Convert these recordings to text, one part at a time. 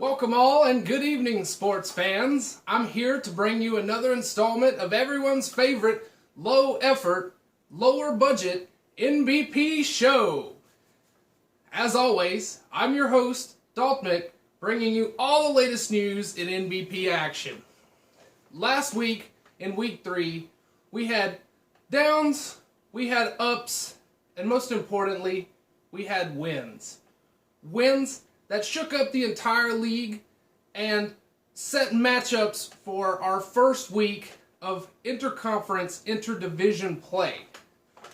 Welcome all and good evening, sports fans. I'm here to bring you another installment of everyone's favorite low effort, lower budget NBP show. As always, I'm your host, Daltmick, bringing you all the latest news in NBP action. Last week, in week 3, we had downs, we had ups, and most importantly, we had wins. Wins that shook up the entire league and set matchups for our first week of interconference interdivision play.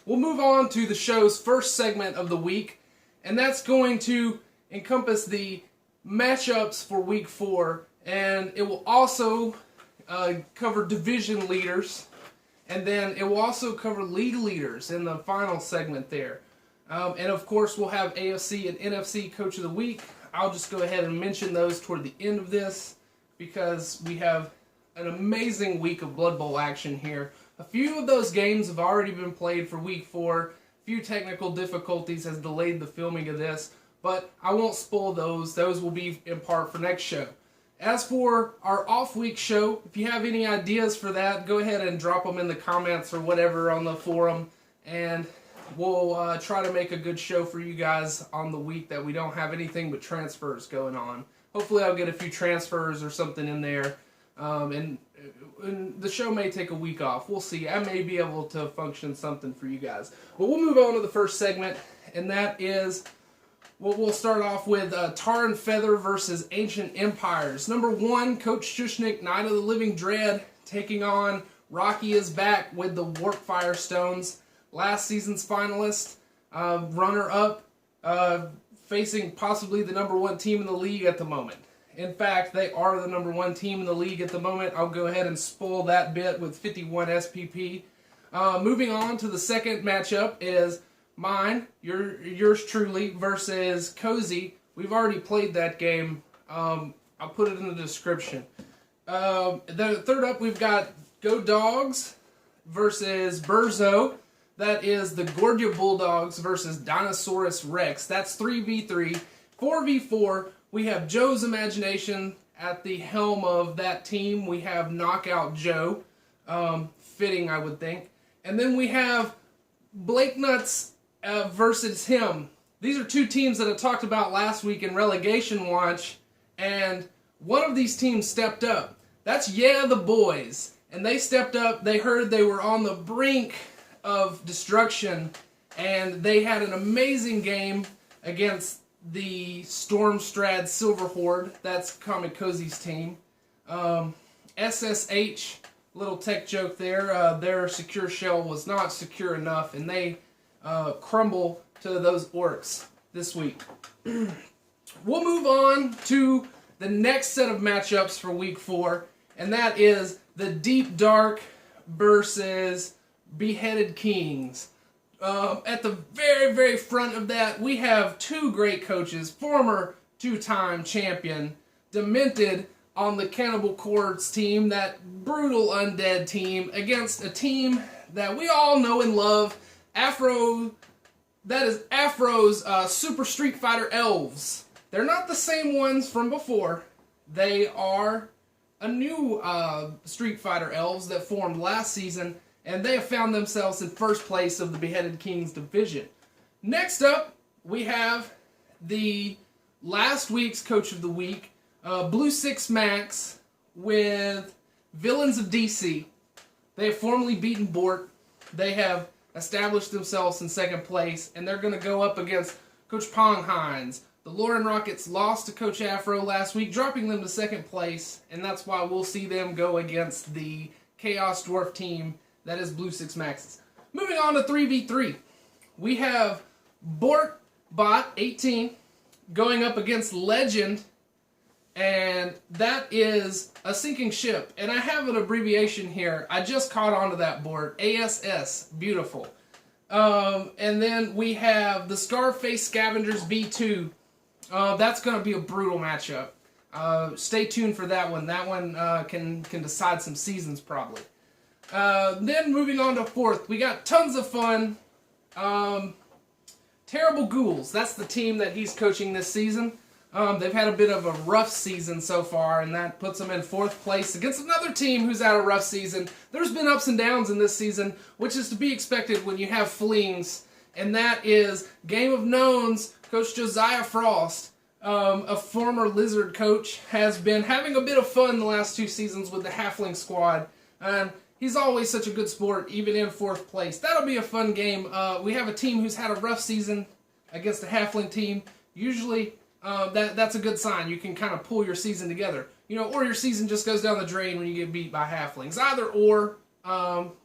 We'll move on to the show's first segment of the week, and that's going to encompass the matchups for week 4, and it will also cover division leaders, and then it will also cover league leaders in the final segment there. And of course, we'll have AFC and NFC Coach of the Week. I'll just go ahead and mention those toward the end of this because we have an amazing week of Blood Bowl action here. A few of those games have already been played for week 4. A few technical difficulties has delayed the filming of this, but I won't spoil those. Those will be in part for next show. As for our off-week show, if you have any ideas for that, go ahead and drop them in the comments or whatever on the forum, and we'll try to make a good show for you guys on the week that we don't have anything but transfers going on. Hopefully I'll get a few transfers or something in there, and the show may take a week off. We'll see. I may be able to function something for you guys. But we'll move on to the first segment, and that is what we'll start off with Tar and Feather versus Ancient Empires. Number 1, Coach Shushnik, Night of the Living Dread, taking on Rocky is Back with the Warp Firestones. Last season's finalist, runner-up, facing possibly the number 1 team in the league at the moment. In fact, they are the number 1 team in the league at the moment. I'll go ahead and spoil that bit with 51 SPP. Moving on to the second matchup is mine, yours truly, versus Cozy. We've already played that game. I'll put it in the description. The third up, we've got Go Dogs versus Burzo. That is the Gorgia Bulldogs versus Dinosaurus Rex. That's 3v3. 4v4, we have Joe's Imagination at the helm of that team. We have Knockout Joe. Fitting, I would think. And then we have Blake Nuts versus him. These are 2 teams that I talked about last week in Relegation Watch, and one of these teams stepped up. That's Yeah the Boys. And they stepped up. They heard they were on the brink of destruction, and they had an amazing game against the Stormstrad Silver Horde. That's Kamikoze's team. SSH, little tech joke there, their secure shell was not secure enough, and they crumble to those orcs this week. We'll move on to the next set of matchups for week 4, and that is the Deep Dark versus Beheaded Kings. At the very, very front of that, we have 2 great coaches, former 2-time champion, Demented on the Cannibal Corpse team, that brutal undead team, against a team that we all know and love, Afro's Super Street Fighter Elves. They're not the same ones from before. They are a new Street Fighter Elves that formed last season, and they have found themselves in first place of the Beheaded Kings division. Next up, we have the last week's Coach of the Week, Blue Six Max with Villains of DC. They have formerly beaten Bort. They have established themselves in second place, and they're going to go up against Coach Pong Hines. The Lauren Rockets lost to Coach Afro last week, dropping them to second place, and that's why we'll see them go against the Chaos Dwarf team that is Blue Six Maxes. Moving on to 3v3. We have Bort Bot 18 going up against Legend, and that is a sinking ship. And I have an abbreviation here. I just caught on to that board. ASS. Beautiful. And then we have the Scarface Scavengers V2. That's going to be a brutal matchup. Stay tuned for that one. That one can decide some seasons probably. Then moving on to 4th, we got tons of fun. Terrible Ghouls. That's the team that he's coaching this season. They've had a bit of a rough season so far, and that puts them in 4th place against another team who's had a rough season. There's been ups and downs in this season, which is to be expected when you have flings, and that is Game of Knowns coach Josiah Frost, a former Lizard coach, has been having a bit of fun the last 2 seasons with the Halfling squad, and he's always such a good sport, even in 4th place. That'll be a fun game. We have a team who's had a rough season against a Halfling team. Usually, that's a good sign. You can kind of pull your season together. Or your season just goes down the drain when you get beat by Halflings. Either or,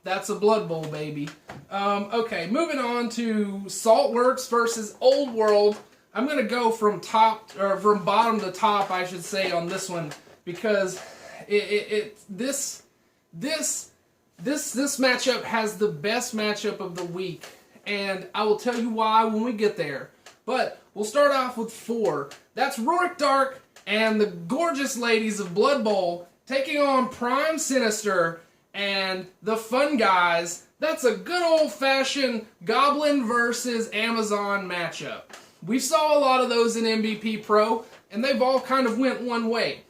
that's a Blood Bowl, baby. Okay, moving on to Saltworks versus Old World. I'm going to go from bottom to top, I should say, on this one, because this matchup has the best matchup of the week, and I will tell you why when we get there. But we'll start off with 4. That's Rourke Dark and the gorgeous ladies of Blood Bowl taking on Prime Sinister and the Fun Guys. That's a good old-fashioned Goblin versus Amazon matchup. We saw a lot of those in NBP Pro, and they've all kind of went one way.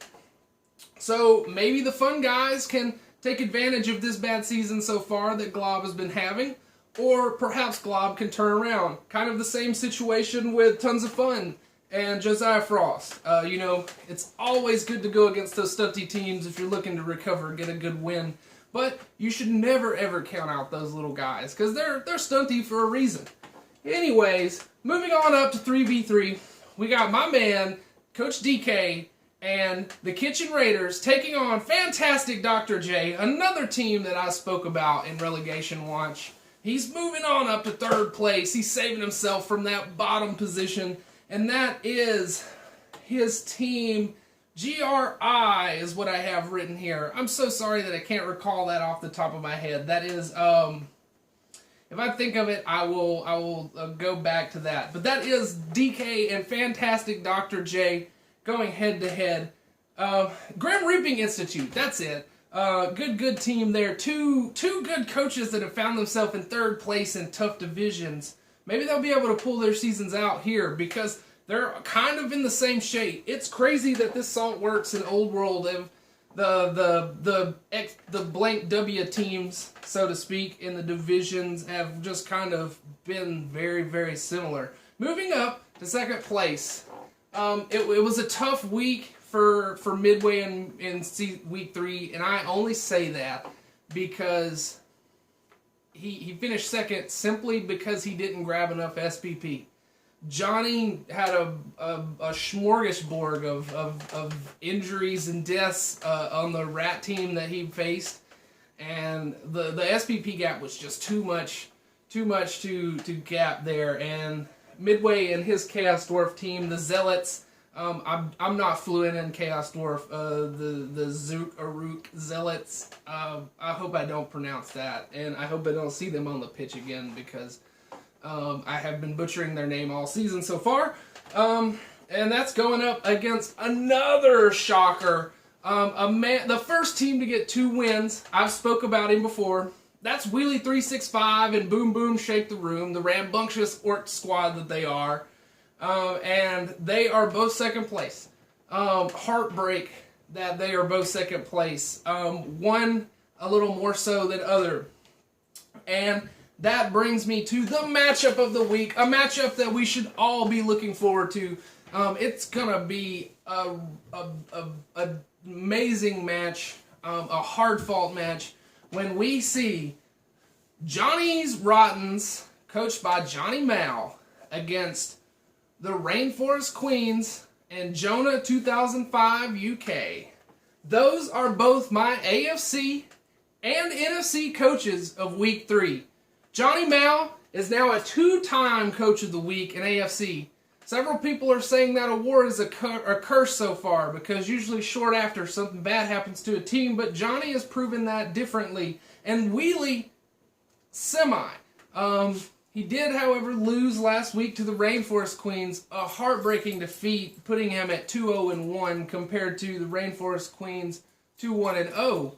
So maybe the Fun Guys can take advantage of this bad season so far that Glob has been having, or perhaps Glob can turn around. Kind of the same situation with Tons of Fun and Josiah Frost. It's always good to go against those stunty teams if you're looking to recover, get a good win. But you should never ever count out those little guys, because they're stunty for a reason. Anyways, moving on up to 3v3, we got my man, Coach DK, and the Kitchen Raiders taking on Fantastic Dr. J, another team that I spoke about in Relegation Watch. He's moving on up to 3rd place. He's saving himself from that bottom position, and that is his team. GRI is what I have written here. I'm so sorry that I can't recall that off the top of my head. That is, if I think of it, I will go back to that. But that is DK and Fantastic Dr. J going head to head. Grim Reaping Institute, that's it. Good team there. Two good coaches that have found themselves in 3rd place in tough divisions. Maybe they'll be able to pull their seasons out here because they're kind of in the same shape. It's crazy that this Saltworks and Old World have the blank W teams, so to speak, in the divisions have just kind of been very, very similar. Moving up to 2nd place. It was a tough week for Midway in week 3, and I only say that because he finished 2nd simply because he didn't grab enough SPP. Johnny had a smorgasbord of injuries and deaths on the rat team that he faced, and the SPP gap was just too much to gap there. And Midway and his Chaos Dwarf team, the Zealots. I'm not fluent in Chaos Dwarf. The Zook Aruk Zealots. I hope I don't pronounce that, and I hope I don't see them on the pitch again because I have been butchering their name all season so far. And that's going up against another shocker. The first team to get 2 wins. I've spoke about him before. That's Wheelie365 and Boom Boom Shake the Room, the rambunctious orc squad that they are. And they are both 2nd place. Heartbreak that they are both 2nd place. One a little more so than other. And that brings me to the matchup of the week, a matchup that we should all be looking forward to. It's gonna be a amazing match, a hard-fought match, when we see Johnny's Rottens, coached by Johnny Mal, against the Rainforest Queens and Jonah 2005 UK. Those are both my AFC and NFC coaches of Week 3. Johnny Mal is now a 2-time Coach of the Week in AFC. Several people are saying that award is a curse so far because usually short after something bad happens to a team, but Johnny has proven that differently. And Wheelie, semi. He did, however, lose last week to the Rainforest Queens, a heartbreaking defeat, putting him at 2-0-1 compared to the Rainforest Queens 2-1-0.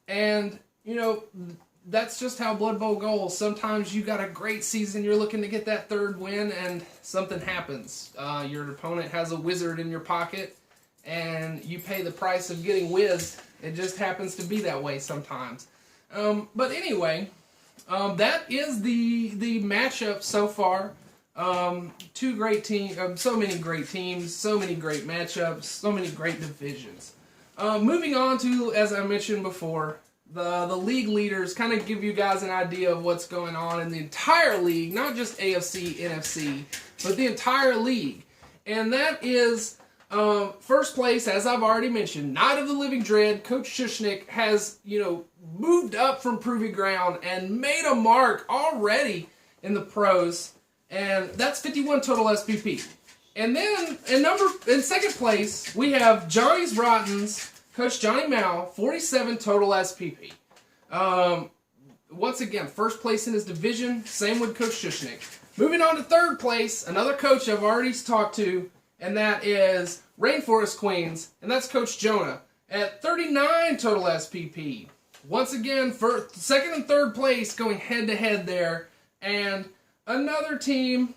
And, that's just how Blood Bowl goes. Sometimes you got a great season, you're looking to get that third win, and something happens. Your opponent has a wizard in your pocket, and you pay the price of getting whizzed. It just happens to be that way sometimes. But anyway, that is the matchup so far. Two great teams, so many great teams, so many great matchups, so many great divisions. Moving on to, as I mentioned before, the league leaders, kind of give you guys an idea of what's going on in the entire league, not just AFC, NFC, but the entire league. And that is, first place, as I've already mentioned, Night of the Living Dread. Coach Shushnick has, moved up from Proving Ground and made a mark already in the pros. And that's 51 total SPP. And then in second place, we have Johnny's Rottens, Coach Johnny Mao, 47 total SPP. Once again, first place in his division, same with Coach Shushnick. Moving on to third place, another coach I've already talked to, and that is Rainforest Queens, and that's Coach Jonah at 39 total SPP. Once again, for second and third place going head-to-head there. And another team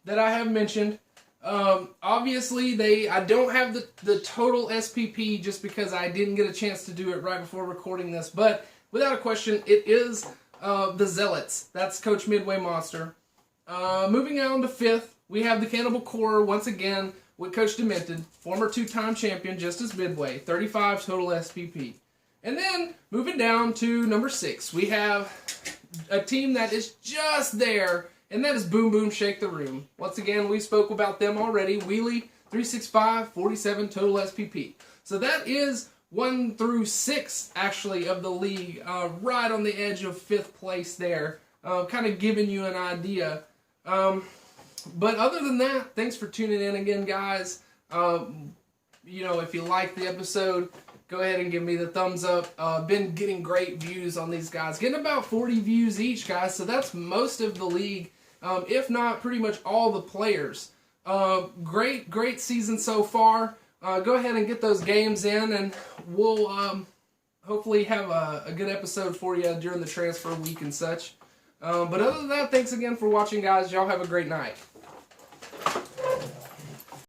that I have mentioned, obviously I don't have the total SPP just because I didn't get a chance to do it right before recording this, but without a question, it is the Zealots. That's Coach Midway Monster. Moving on to fifth, we have the Cannibal Corps once again with Coach Demented, former two-time champion just as Midway, 35 total SPP. And then moving down to number 6, we have a team that is just there, and that is Boom Boom Shake the Room. Once again, we spoke about them already. Wheelie, 365, 47 total SPP. So that is 1 through 6, actually, of the league, right on the edge of 5th place there, kind of giving you an idea. But other than that, thanks for tuning in again, guys. If you like the episode, go ahead and give me the thumbs up. Been getting great views on these guys. Getting about 40 views each, guys, so that's most of the league. If not pretty much all the players. Great season so far. Go ahead and get those games in, and we'll hopefully have a good episode for you during the transfer week and such. But other than that, thanks again for watching, guys. Y'all have a great night.